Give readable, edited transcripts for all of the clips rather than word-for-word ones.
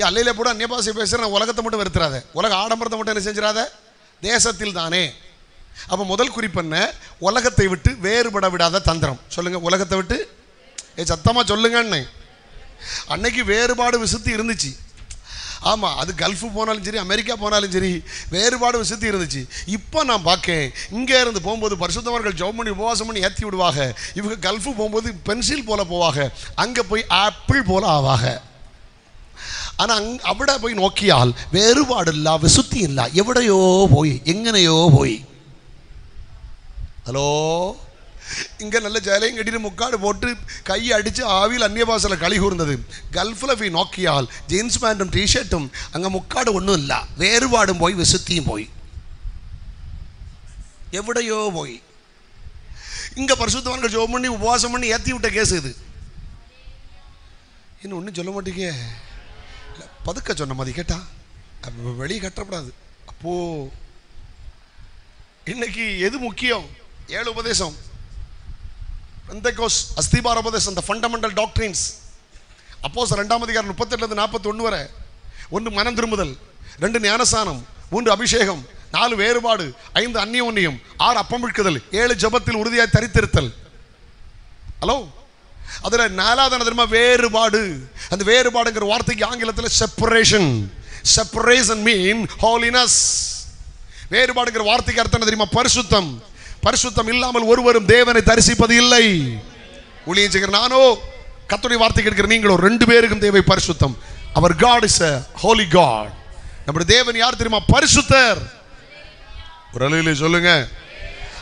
அல்லையில கூட அந்நிய பாஷை பேசுகிறேன், உலகத்தை மட்டும் வெறுத்துறாத, உலக ஆடம்பரத்தை மட்டும் என்ன செஞ்சிடாத, தேசத்தில் தானே. அப்போ முதல் குறிப்பு என்ன? உலகத்தை விட்டு வேறுபட விடாத தந்திரம். சொல்லுங்க, உலகத்தை விட்டு சத்தமாக சொல்லுங்கன்னு. அன்னைக்கு வேறுபாடு விசுத்தி இருந்துச்சு. ஆமாம், அது கல்ஃபு போனாலும் சரி, அமெரிக்கா போனாலும் சரி, வேறுபாடு விசுத்தி இருந்துச்சு. இப்போ நான் பார்க்கேன், இங்கே இருந்து போகும்போது பரிசுத்தவர்கள் ஜெபம் பண்ணி உபவாசம் பண்ணி ஏற்றி விடுவாங்க. இவங்க கல்ஃபு போகும்போது பென்சில் போல போவாங்க, அங்கே போய் ஆப்பிள் போல ஆவாங்க. ஆனால் അവിടെ போய் நோக்கியால் வேறுபாடில்ல, விசுத்தி இல்லை, எവിടെയോ போய் எங்கனையோ போய். ஹலோ, இங்கே நல்ல ஜலையும் கட்டிட்டு முக்காடு போட்டு கையை அடித்து ஆவியில் அந்நிய பாஷையில் களி கூர்ந்தது. கல்ஃபில் போய் நோக்கியால் ஜீன்ஸ் பேண்ட்டும் டிஷர்ட்டும், அங்கே முக்காடு ஒன்றும் இல்லை, வேறுபாடும் போய் விசுத்தியும் போய் எവിടെയോ போய். இங்கே பரிசுத்தவான்கள் ஜெபம் பண்ணி உபவாசம் பண்ணி ஏற்றி விட்ட கேஸ் இது. இன்னும் ஒன்றும் சொல்ல மாட்டீங்க, பதுக்க சொன்ன மாதிரி கேட்டா வெளியே கட்டப்படாது. அப்போ இன்னைக்கு எது முக்கியம்? 7 உபதேசம், பெந்தெகோஸ்ட் அஸ்திபார உபதேசம், the fundamental doctrines. அப்போஸ்தலர் 2ஆம் அதிகாரம் 38-41 வரை. 1 மனம் திரும்புதல், 2 ஞானஸ்நானம், 3 அபிஷேகம், 4 வேறுபாடு, 5 அந்நியோன்யம், 6 அப்பம் விற்குதல், 7 ஜெபத்தில் உறுதியாய் தரித்திருத்தல். ஹலோ, அதுல 4வது தெரியுமா? வேறுபாடு. அந்த வேறுபாடுங்கிற வார்த்தைக்கு ஆங்கிலத்தில் செப்பரேஷன். செப்பரேஷன் மீன் ஹோலினஸ். வேறுபாடுங்கிற வார்த்தைக்கு அர்த்தம் தெரியுமா? பரிசுத்தம். பரிசுத்தம் இல்லாமல் ஒருவரும் தேவனை தரிசிப்பது இல்லை. ஊழியம் செய்கிற நானோ, கர்த்தருடைய வார்த்தை கேட்கிற நீங்களோ, 2 பேருக்கும் தேவை பரிசுத்தம். அவர் God is a holy God. நம்முடைய தேவன் யார் தெரியுமா? பரிசுத்தர். ஒரு அலையிலே சொல்லுங்க.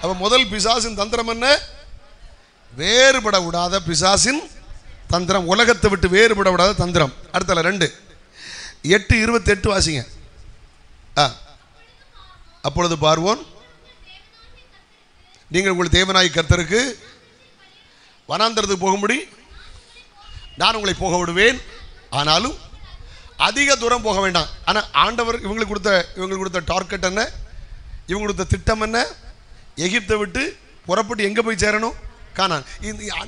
அப்ப முதல் பிசாசின் தந்திரம் என்ன? வேறுபட விடாத பிசாசின் தந்திரம், உலகத்தை விட்டு வேறுபட விடாத தந்திரம். அடுத்தல 2:8-28 வாசிங்க. அப்பொழுது பார்வோன், நீங்கள் உங்கள் தேவனாய் கர்த்தருக்கு வனாந்தரத்துக்கு போகும்படி நான் உங்களை போக விடுவேன், ஆனாலும் அதிக தூரம் போக வேண்டாம். ஆனால் ஆண்டவர் இவங்களுக்கு கொடுத்த டார்கெட் என்ன? இவங்க கொடுத்த திட்டம் என்ன? எகிப்தை விட்டு புறப்பட்டு எங்கே போய் சேரணும்? கானான்.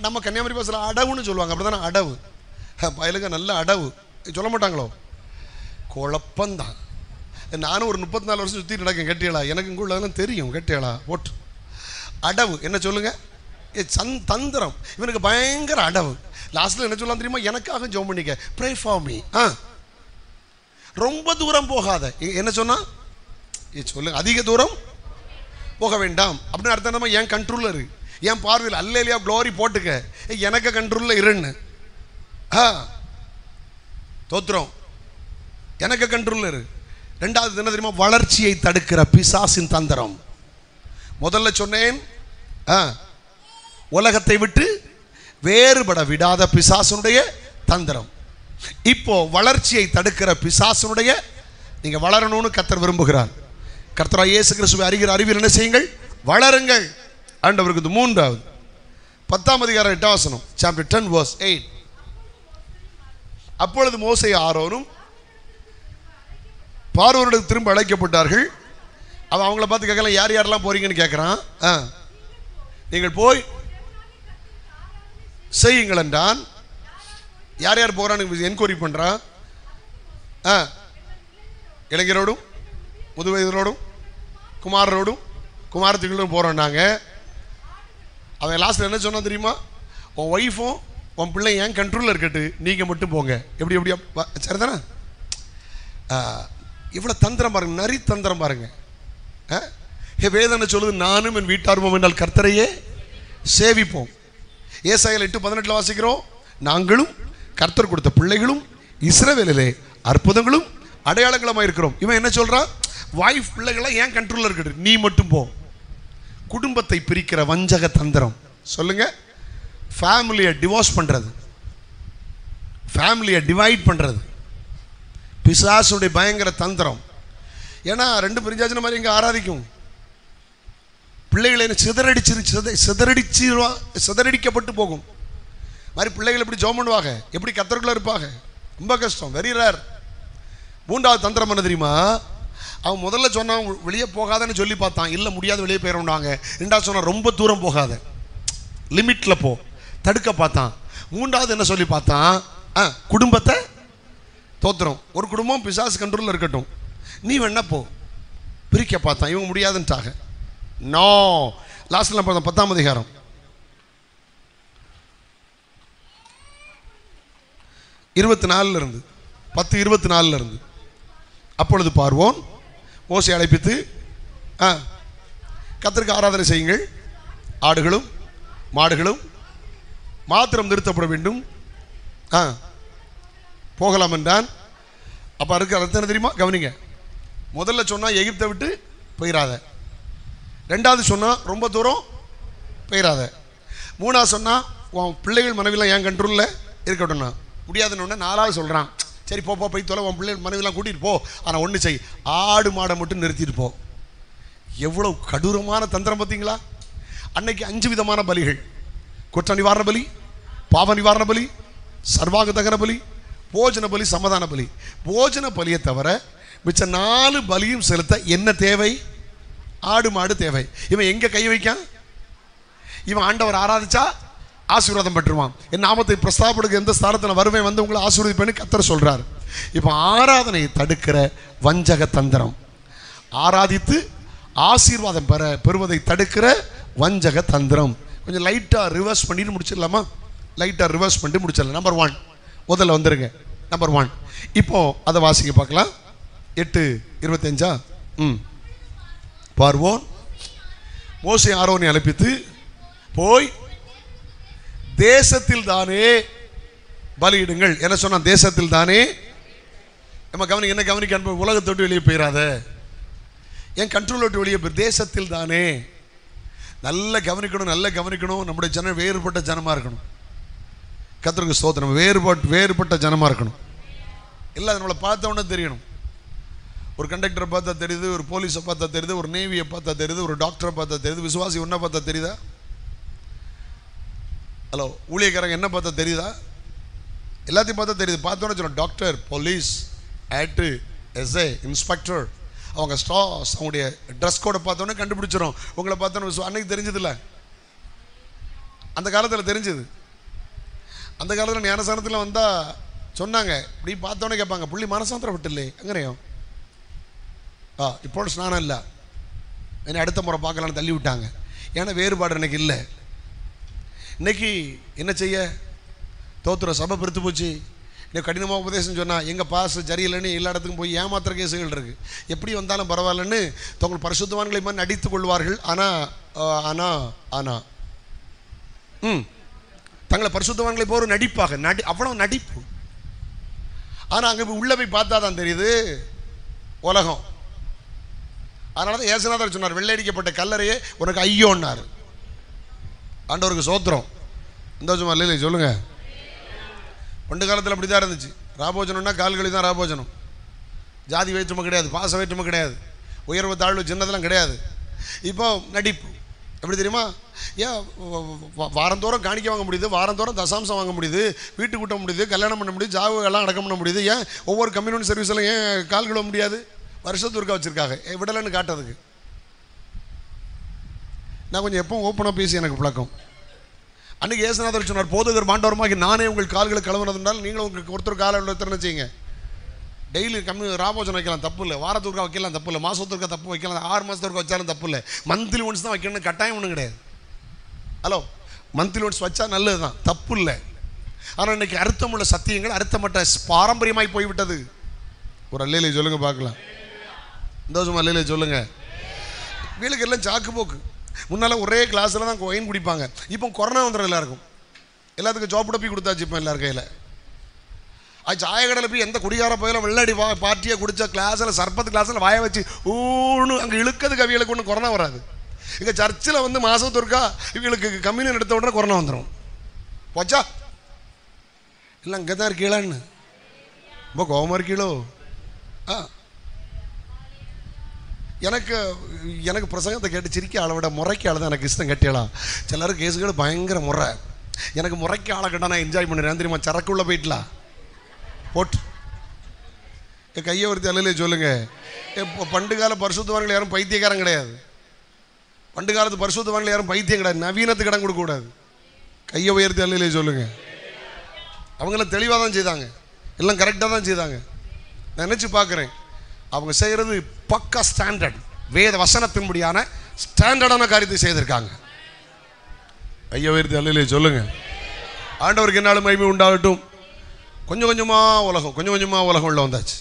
நம்ம கன்னியாகுமரி பாசல அடவுன்னு சொல்லுவாங்க, அப்படி தானே? அடவு பயலுங்க, நல்ல அடவு சொல்ல மாட்டாங்களோ? குழப்பந்தான். நானும் ஒரு 34 வருஷம் சுற்றி நடக்கேன். கெட்டியலா, எனக்கு இங்கே உள்ளதெல்லாம் தெரியும். கெட்டியலா ஓட்டு அடவு என்ன சொல்லுங்க? தந்திரம். இவனுக்கு பயங்கர அடவு. லாஸ்ட்ல என்ன சொல்லலாம் தெரியுமா? எனக்காக ஜெபம் பண்ணிக்க, ப்ரே ஃபார் மீ. ரொம்ப தூரம் போகாத. என்ன சொன்னா? சொல்லுங்க, அதிக தூரம் போக வேண்டாம் அப்படின்னு அர்த்தம். நம்ம என் கண்ட்ரோல்ல இருக்கு, என் பார்வையில் அல்ல இல்லையா க்ளோரி போட்டுக்க, எனக்கு கண்ட்ரோல்ல இருன்னு. தோத்திரம், எனக்கு கண்ட்ரோல்ல இருக்கு. 2வது என்ன தெரியுமா? வளர்ச்சியை தடுக்கிற பிசாசின் தந்திரம். முதல்ல சொன்னேன், உலகத்தை விட்டு வேறுபட விடாத பிசாசனுடைய தந்திரம். இப்போ வளர்ச்சியை தடுக்கிற பிசாசனுடைய, நீங்க வளரணும்னு கர்த்தர் விரும்புகிறார். கர்த்தராகிய இயேசு கிறிஸ்துவை அறிகிற அறிவில் என்ன செய்யுங்கள்? வளருங்கள். ஆண்டவருக்கு 3வது 10ஆம் அதிகாரம் 8ஆம் வசனம், சாப்டர் 10 verse 8. அப்பொழுது மோசே ஆரோனும் பார்வோனுக்கு திரும்ப அழைக்கப்பட்டார்கள். அவன் அவங்கள பார்த்து கேட்கலாம், யார் யாரெல்லாம் போறீங்கன்னு கேட்குறான். நீங்கள் போய் செய்யுங்கள் என்றான். யார் யார் போகிறான்னு என்கொயரி பண்ணுறான். இளைஞரோடும் முதுவயதரோடும் குமாரரோடும் குமாரத்திகளோடும் போகிறோம் நாங்கள். அவன் லாஸ்ட்டில் என்ன சொன்னான் தெரியுமா? உன் ஒய்ஃபும் உன் பிள்ளை என் கண்ட்ரோலில் இருக்கட்டு, நீங்கள் மட்டும் போங்க. எப்படியா சரிதானே? இவ்வளோ தந்திரம் பாருங்க, நரி தந்திரம் பாருங்க. வேதனை சொல்லுது, நானும் என் வீட்டாருமோ என்றால் கர்த்தரையே சேவிப்போம். ஏசாயா 8:18 வாசிக்கிறோம், நாங்களும் கர்த்தர் கொடுத்த பிள்ளைகளும் இஸ்ரவேலிலே அற்புதங்களும் அடையாளங்களுமா இருக்கிறோம். இவன் என்ன சொல்றான்? வைஃப் பிள்ளைகள்லாம் ஏன் கண்ட்ரோல்ல இருக்கு, நீ மட்டும் போ. குடும்பத்தை பிரிக்கிற வஞ்சக தந்திரம். சொல்லுங்க, ஃபேமிலியை டிவோர்ஸ் பண்றது, ஃபேமிலியை டிவைட் பண்றது பிசாசுடைய பயங்கர தந்திரம். ஏன்னா 2 பிரிஞ்சாச்சுன மாதிரி இங்கே ஆராதிக்கும். பிள்ளைகளை சிதறடிக்கப்பட்டு போகும் மாதிரி பிள்ளைகள் எப்படி ஜெபம் பண்ணுவாங்க, எப்படி கர்த்தருக்குள்ள இருப்பாங்க, ரொம்ப கஷ்டம், வெரி ரேர். 3வது தந்திரம் என்ன தெரியுமா? அவன் முதல்ல சொன்னான் வெளியே போகாதன்னு சொல்லி பார்த்தான், இல்லை முடியாது வெளியே போயிடுவாங்க. 2வது சொன்னான் ரொம்ப தூரம் போகாத, லிமிட்ல போ, தடுக்க பார்த்தான். 3வது என்ன சொல்லி பார்த்தான்? குடும்பத்தை தோத்திரம். ஒரு குடும்பம் பிசாசு கண்ட்ரோலில் இருக்கட்டும், நீ வேணா போ. பிரிக்க பார்த்தான், இவங்க முடியாதுன்ட்டாங்க. நோ, லாஸ்ட்ல பார்த்தோம் 10ஆம் அதிகாரம் 24 இருந்து 10:24 இருந்து. அப்பொழுது பார்வோன் மோசே அழைப்பித்து, கர்த்தருக்கு ஆராதனை செய்யுங்கள், ஆடுகளும் மாடுகளும் மாத்திரம் நிறுத்தப்பட வேண்டும், போகலாம் என்றான். அப்போ அதுக்கு அர்த்தம் என்ன தெரியுமா? கவனிங்க. முதல்ல சொன்னால் எகிப்தை விட்டு போயிடாத, ரெண்டாவது சொன்னால் ரொம்ப தூரம் போயிடாத, மூணாவது சொன்னால் உன் பிள்ளைகள் மனைவிலாம் என் கண்ட்ரோலில் இருக்கட்டும்னா முடியாதுன்னு. நாலாவது சொல்கிறான், சரி போ போய் தொலை, உன் பிள்ளைகள் மனைவிலாம் கூட்டிகிட்டு போ, ஆனால் ஒன்று செய், ஆடு மாடை மட்டும் நிறுத்திட்டு போ. எவ்வளோ கடூரமான தந்திரம் பார்த்தீங்களா? அன்னைக்கு 5 விதமான பலிகள்: குற்ற நிவாரண பலி, பாவ நிவாரண பலி, சர்வாங்க தகன பலி, போஜன பலி, சமாதான பலி. போஜன பலியை தவிர மிச்ச 4 பலியும் செலுத்த என்ன தேவை? ஆடு மாடு தேவை. இவன் எங்கே கை வைக்கான்? இவன் ஆண்டவர் ஆராதிச்சா ஆசீர்வாதம் பெற்றுவான். என் நாமத்தை பிரஸ்தாபடுக்க எந்த ஸ்தானத்தில் வருவேன் வந்து உங்களை ஆசீர்வதிப்பேன்னு கர்த்தர் சொல்றார். இப்போ ஆராதனையை தடுக்கிற வஞ்சக தந்திரம், ஆராதித்து ஆசீர்வாதம் பெறுவதை தடுக்கிற வஞ்சக தந்திரம். கொஞ்சம் லைட்டாக ரிவர்ஸ் பண்ணிட்டு முடிச்சிடலாமா? லைட்டாக ரிவர்ஸ் பண்ணிட்டு முடிச்சிடலாம். நம்பர் 1 முதல்ல வந்துருங்க. நம்பர் 1 இப்போ அதை வாசிக்க பார்க்கலாம். 8:25. பார்வோன் மோசே ஆரோனை அழைப்பித்து, போய் தேசத்தில் தானே பலியிடுங்கள். என்ன சொன்னா? தேசத்தில் தானே. நம்ம கவனிக்க, என்ன கவனிக்க, உலகத்தை விட்டு வெளியே போயிடாத, என் கண்ட்ரோல் விட்டு வெளியே போய், தேசத்தில் தானே. நல்ல கவனிக்கணும், நல்ல கவனிக்கணும். நம்முடைய ஜனம் வேறுபட்ட ஜனமாக இருக்கணும். கர்த்தருக்கு ஸ்தோத்திரம். வேறுபட்ட ஜனமாக இருக்கணும். இல்லை நம்மளை பார்த்தவொன்னே தெரியணும். ஒரு கண்டக்டரை பார்த்தா தெரியுது, ஒரு போலீஸை பார்த்தா தெரியுது, ஒரு நேவியை பார்த்தா தெரியுது, ஒரு டாக்டரை பார்த்தா தெரியுது. விசுவாசி ஒன்றை பார்த்தா தெரியுதா? ஹலோ, ஊழியக்காரங்க என்ன பார்த்தா தெரியுதா? எல்லாத்தையும் பார்த்தா தெரியுது. பார்த்தோன்னே சொல்லணும், டாக்டர், போலீஸ், ஆக்டு, எஸ்ஏ, இன்ஸ்பெக்டர், அவங்க ஸ்டார்ஸ், அவங்களுடைய ட்ரெஸ் கோடை பார்த்தோன்னே கண்டுபிடிச்சிடும். உங்களை பார்த்தோன்னே அன்னைக்கு தெரிஞ்சதில்ல, அந்த காலத்தில் தெரிஞ்சது. அந்த காலத்தில் ஞானசானத்தில் வந்தால் சொன்னாங்க, இப்படி பார்த்தோன்னே கேட்பாங்க, புள்ளி மனசாந்திரம் விட்டுலே அங்கேயும் இப்போ ஸ்நானம் இல்லை, என்னை அடுத்த முறை பார்க்கலான்னு தள்ளி விட்டாங்க. ஏன்னா வேறுபாடு எனக்கு இல்லை. இன்னைக்கு என்ன செய்ய? தோத்துற சபை பெருத்து போச்சு. இன்னைக்கு கடினமாக உபதேசம் சொன்னால் எங்கள் பாஸ் சரியில்லைன்னு எல்லா இடத்துக்கும் போய் ஏமாத்துற கேசுகள் இருக்குது. எப்படி வந்தாலும் பரவாயில்லன்னு தங்கள் பரிசுத்தவான்களை மாதிரி நடித்து கொள்வார்கள். ஆனால் தங்களை பரிசுத்தவான்களை போகிற நடிப்பாக அவ்வளோ நடிப்பு. ஆனால் அங்கே உள்ள போய் பார்த்தா தான் தெரியுது உலகம். அதனால தான் ஏசுநாதர் சொன்னார், வெள்ளையடிக்கப்பட்ட கல்லறையே உனக்கு ஐயோன்னார். ஆண்டவருக்கு சோத்திரம். இந்த வருஷமா இல்லை சொல்லுங்க. பண்டு காலத்தில் அப்படி தான் இருந்துச்சு. ராபோஜனம்னா கால்களி தான் ராபோஜனம். ஜாதி வேற்றுமை கிடையாது, பாச வேற்றுமை கிடையாது, உயர்வு தாழ்வு சின்னதெல்லாம் கிடையாது. இப்போ நடிப்பு எப்படி தெரியுமா? ஏன் வாரந்தோறும் காணிக்க வாங்க முடியுது, வாரந்தோறும் தசாம்சம் வாங்க முடியுது, வீட்டு கூட்ட முடியுது, கல்யாணம் பண்ண முடியுது, ஜாவு எல்லாம் அடக்கம் பண்ண முடியுது. ஏன் ஒவ்வொரு கம்யூனிட்டி சர்வீஸில் ஏன் கால் கழுவ முடியாது? வருஷத்துக்கு வச்சுருக்காங்க விடலைன்னு காட்டுறதுக்கு. நான் கொஞ்சம் எப்போ ஓப்பனாக பேசி எனக்கு பழக்கம். அன்றைக்கி ஏசுநாதர் சொன்னார், போதகர் மாண்டவரமாகி நானே உங்கள் கால்களை கழுவுனதுனால் நீங்களும் உங்களுக்கு ஒருத்தர் காலை என்ன செய்யுங்க. டெய்லி ராபோஜனம் வைக்கலாம், தப்பு இல்லை. வாரத்துக்கு வைக்கலாம், தப்பு இல்லை. மாதத்துக்கு தப்பு வைக்கலாம், 6 மாதத்துக்கு வச்சாலும் தப்பு இல்லை. மந்த்லி ஒன்ஸ் தான் வைக்கணும்னு கட்டாயம் ஒன்றும் கிடையாது. ஹலோ, மந்த்லி ஒன்ஸ் வச்சா நல்லது தான், தப்பு இல்லை. ஆனால் இன்றைக்கி அர்த்தமுள்ள சத்தியங்கள் அர்த்தமற்ற பாரம்பரியமாய் போய்விட்டது. ஒரு அல்லையிலே சொல்லுங்கள் பார்க்கலாம். இந்த வருஷம் அல்லையிலே சொல்லுங்கள். வீலுக்கு எல்லாம் சாக்கு போக்கு. முன்னால் ஒரே கிளாஸில் தான் ஒயின் குடிப்பாங்க. இப்போ கொரோனா வந்துடும் எல்லாருக்கும். எல்லாத்துக்கும் ஜாப் போய் கொடுத்தாச்சு. இப்போ எல்லாரும் கையில் அது சாயக்கடையில் போய் எந்த குடிகார போயிலும் வெள்ளாடி பார்ட்டியை குடித்த கிளாஸில் சர்பத்து கிளாஸில் வாய வச்சு ஊன்னு அங்கே இழுக்கிறதுக்கு அவிகளுக்கு ஒன்றும் கொரோனா வராது. இங்கே சர்ச்சில் வந்து மாதத்து இருக்கா இவங்களுக்கு கம்யூனியன் எடுத்த உடனே கொரோனா வந்துடும். போச்சா இல்லை அங்கே தான் இருக்கீங்களான்னு ரொம்ப கோபமாக இருக்கீங்களோ? எனக்கு பிரசங்கத்தை கேட்டு சிரிக்க ஆளை விட முறைக்கு ஆள் தான் எனக்கு இஷ்டம். கட்டியலாம் சிலருக்கு கேஸுகள் பயங்கர முறை. எனக்கு முறைக்கு ஆளை கேட்டால் நான் என்ஜாய் பண்ணுறேன் தெரியுமா? சரக்குள்ளே போயிட்டலாம் போட்டு என் கையை ஒருத்தி அல்லையிலே சொல்லுங்க. இப்போ பண்டு கால பரிசுத்தவான்கள் யாரும் பைத்தியக்காரன் கிடையாது. பண்டு காலத்து பரிசுத்தவான்கள் யாரும் பைத்தியம் கிடையாது. நவீனத்துக்கு இடம் கொடுக்கக்கூடாது. கையை உயர்த்தி அல்லையிலே சொல்லுங்க. அவங்களாம் தெளிவாக தான் செய்தாங்க. எல்லாம் கரெக்டாக தான் செய்தாங்க. நான் நினச்சி பார்க்குறேன், அவங்க செய்கிறது பக்கா ஸ்டாண்டர்ட், வேத வசனத்தின்படியான ஸ்டாண்டர்டான காரியத்தை செய்திருக்காங்க. ஐயா உயர்த்தி அல்லையிலே சொல்லுங்க. ஆண்டவருக்கு என்னாலும் மகிமை உண்டாகட்டும். கொஞ்சம் கொஞ்சமாக உலகம் உள்ள வந்தாச்சு.